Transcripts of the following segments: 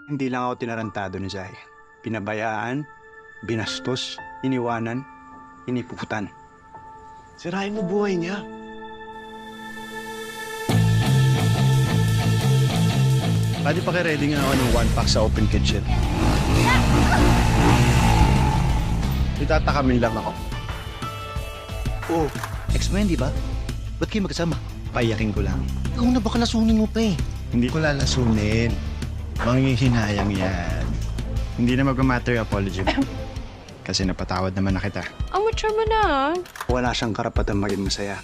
Hindi lang ako tinarantado ni Zai. Pinabayaan, binastos, iniwanan, iniputan. Sirain mo buhay niya. Pwede pa ready nga ako ng 1 pack sa open kitchen. Itatakamin lang ako. Oo. Ex mo yan, di ba? Ba't kayo magkasama? Payakin ko lang. Ikaw na baka lasunin mo pa eh. Hindi ko lalasunin. Manghihinayang yan. Hindi na mag-matter yung apology mo. Kasi napatawad naman na kita. Ang mature mo na. Wala siyang karapatan maging masaya.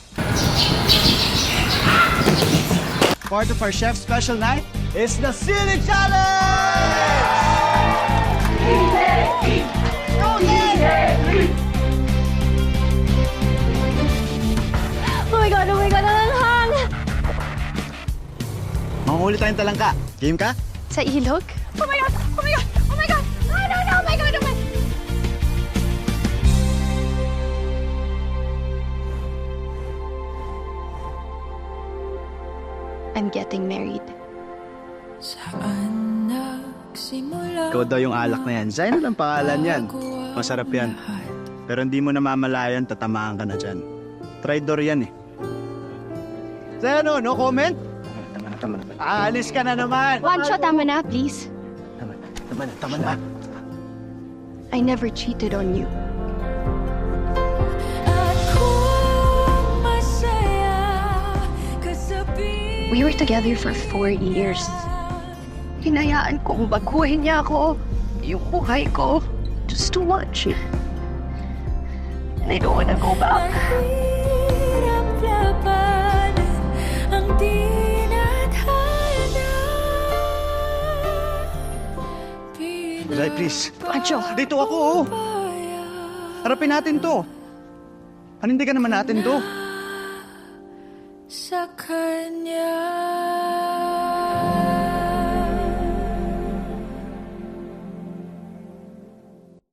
Part of our chef's special night is the Sili Challenge! Oh my God, ang hang! Manghuli tayong talangka. Game ka? Sa ilog? Oh my God! Oh my God! Oh my God! No, no, no! Oh my God! Oh my... I'm getting married. Ikaw daw yung alak na yan. Zain lang pangalan yan. Masarap yan. Pero hindi mo namamalayan, tatamaan ka na dyan. Traidor yan eh. Zain, no comment? Tama na. Aalis ka na naman. One shot, tama na, please. Tama na. I never cheated on you. We were together for 4 years. Hinayaan kong baguhin niya ako. Yung buhay ko. Just too much. And I don't wanna go back. Zai, please. Pancho! Dito ako, oh. Harapin natin to. Panindigan naman natin to. Sa kanya.